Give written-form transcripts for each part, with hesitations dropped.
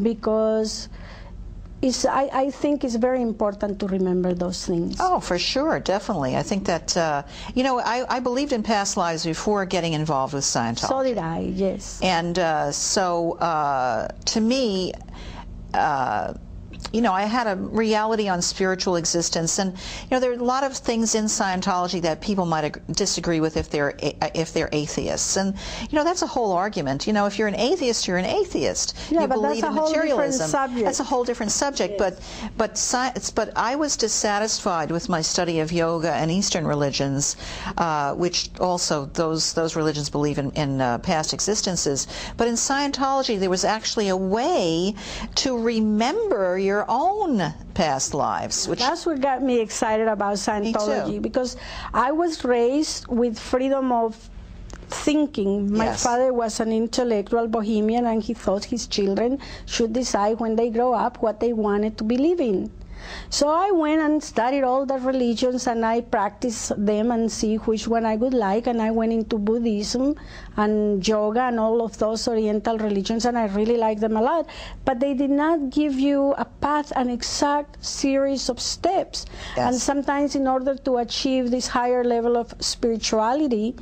because I think it's very important to remember those things. Oh, for sure, definitely. I think that, you know, I believed in past lives before getting involved with Scientology. So did I, yes. And to me, you know, I had a reality on spiritual existence, and you know, there are a lot of things in Scientology that people might disagree with if they're atheists, and you know, that's a whole argument. You know, if you're an atheist, you're an atheist. Yeah, you but believe that's a in whole materialism. different subject. That's a whole different subject. Yes. But I was dissatisfied with my study of yoga and Eastern religions, which also those religions believe in past existences. But in Scientology, there was actually a way to remember your own past lives. Which that's what got me excited about Scientology, because I was raised with freedom of thinking. My yes. father was an intellectual bohemian, and he thought his children should decide when they grow up what they wanted to believe in. So I went and studied all the religions, and I practiced them and see which one I would like, and I went into Buddhism and yoga and all of those Oriental religions, and I really liked them a lot. But they did not give you a path, an exact series of steps. Yes. And sometimes in order to achieve this higher level of spirituality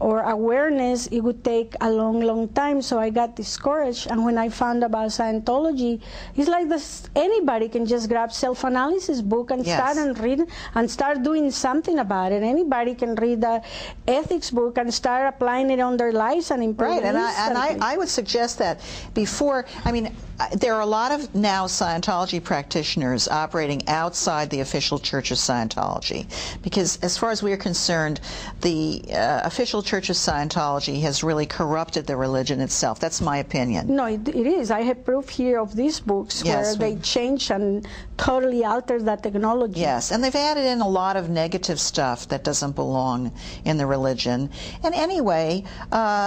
or awareness, it would take a long, long time. So I got discouraged, and when I found about Scientology, it's like anybody can just grab self-analysis book and yes. start and read and start doing something about it. Anybody can read the ethics book and start applying it on their lives and improve right. it. And I would suggest that before, I mean, there are a lot of now Scientology practitioners operating outside the official Church of Scientology, because as far as we're concerned, the official Church of Scientology has really corrupted the religion itself. That's my opinion. No, it is. I have proof here of these books yes, where they change and totally alter that technology. Yes, and they've added in a lot of negative stuff that doesn't belong in the religion. And anyway,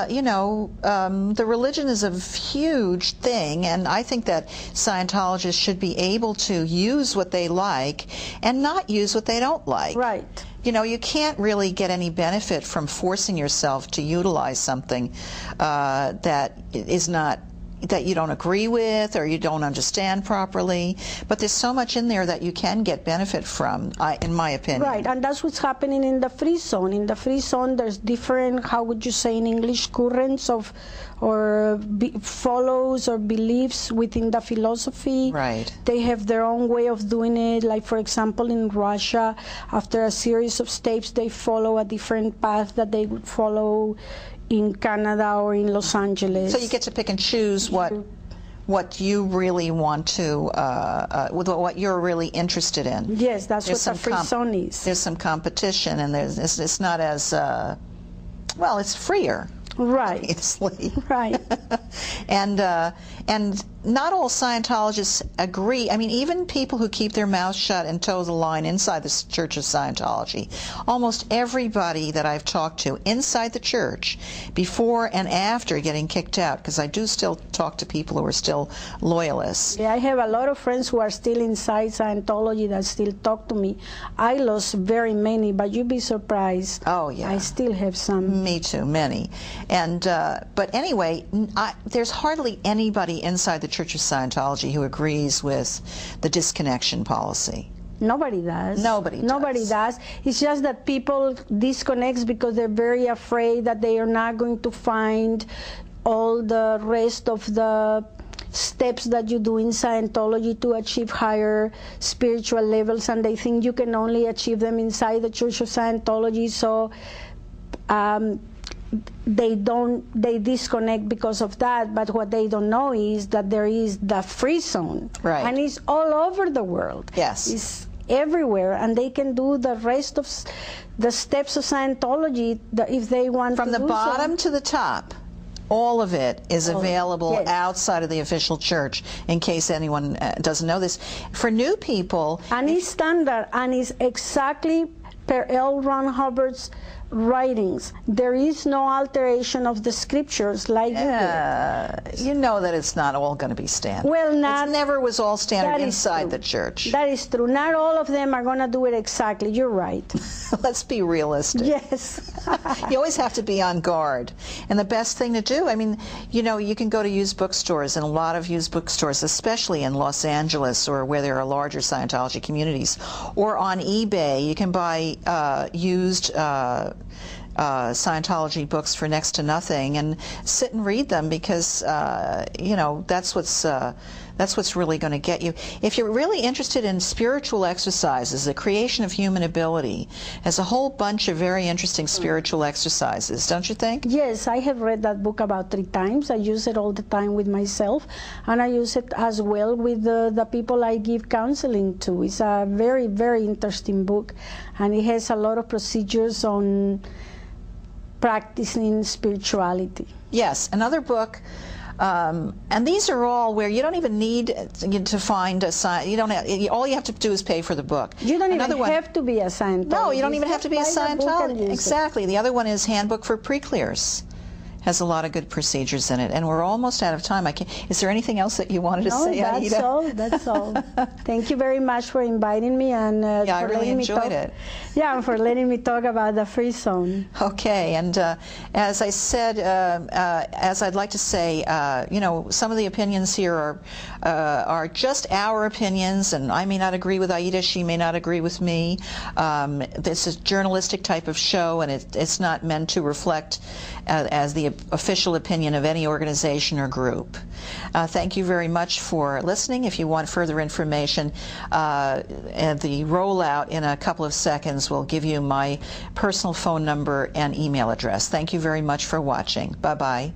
you know, the religion is a huge thing, and I think that Scientologists should be able to use what they like and not use what they don't like. Right. You know, you can't really get any benefit from forcing yourself to utilize something that is not, that you don't agree with or you don't understand properly. But there's so much in there that you can get benefit from, in my opinion. Right, and that's what's happening in the free zone. In the free zone, there's different, how would you say in English, currents of, or follows or beliefs within the philosophy. Right. They have their own way of doing it. Like, for example, in Russia, after a series of steps, they follow a different path that they would follow in Canada or in Los Angeles. So you get to pick and choose what you really want to, what you're really interested in. Yes, that's what the free zone is. There's some competition, and it's not as, well, it's freer. Right. Obviously. Right. And not all Scientologists agree. I mean, even people who keep their mouths shut and toe the line inside the Church of Scientology, almost everybody that I've talked to inside the church, before and after getting kicked out, because I do still talk to people who are still loyalists. Yeah, I have a lot of friends who are still inside Scientology that still talk to me. I lost very many, but you'd be surprised. Oh, yeah. I still have some. Me too, many. And but anyway, there's hardly anybody inside the Church of Scientology who agrees with the disconnection policy. Nobody does. Nobody does. It's just that people disconnect because they're very afraid that they are not going to find all the rest of the steps that you do in Scientology to achieve higher spiritual levels, and they think you can only achieve them inside the Church of Scientology. So they disconnect because of that. But what they don't know is that there is the free zone, right, and it's all over the world. Yes, it's everywhere, and they can do the rest of the steps of Scientology if they want from to the bottom to the top. All of it is available yes, outside of the official church, in case anyone doesn't know this. For new people, and it's standard, and it's exactly per L. Ron Hubbard's writings. There is no alteration of the scriptures like you know that it's not all going to be standard. Well, it never was all standard inside the church. That is true. Not all of them are going to do it exactly. You're right. Let's be realistic. Yes. You always have to be on guard. And the best thing to do, I mean, you know, you can go to used bookstores, and a lot of used bookstores, especially in Los Angeles or where there are larger Scientology communities, or on eBay, you can buy used Scientology books for next to nothing, and sit and read them, because you know, that's what's really going to get you. If you're really interested in spiritual exercises, the creation of human ability has a whole bunch of very interesting spiritual exercises, don't you think? Yes, I have read that book about 3 times. I use it all the time with myself, and I use it as well with the people I give counseling to. It's a very, very interesting book, and it has a lot of procedures on practicing spirituality. Yes, another book. And these are all where you don't even need to find a sign. You don't have, all you have to do is pay for the book. You don't even have to be a Scientologist. No, you don't even have to be a Scientologist. Exactly. The other one is Handbook for Pre-Clears. Has a lot of good procedures in it, and we're almost out of time. Is there anything else that you wanted to say, Aida? That's all. That's all. Thank you very much for inviting me, and yeah, I for really enjoyed it. Yeah, and for letting me talk about the Freezone. Okay, and as I said, as I'd like to say, you know, some of the opinions here are just our opinions, and I may not agree with Aida, she may not agree with me. This is a journalistic type of show, and it's not meant to reflect as the official opinion of any organization or group. Thank you very much for listening. If you want further information, the rollout in a couple of seconds will give you my personal phone number and email address. Thank you very much for watching. Bye-bye.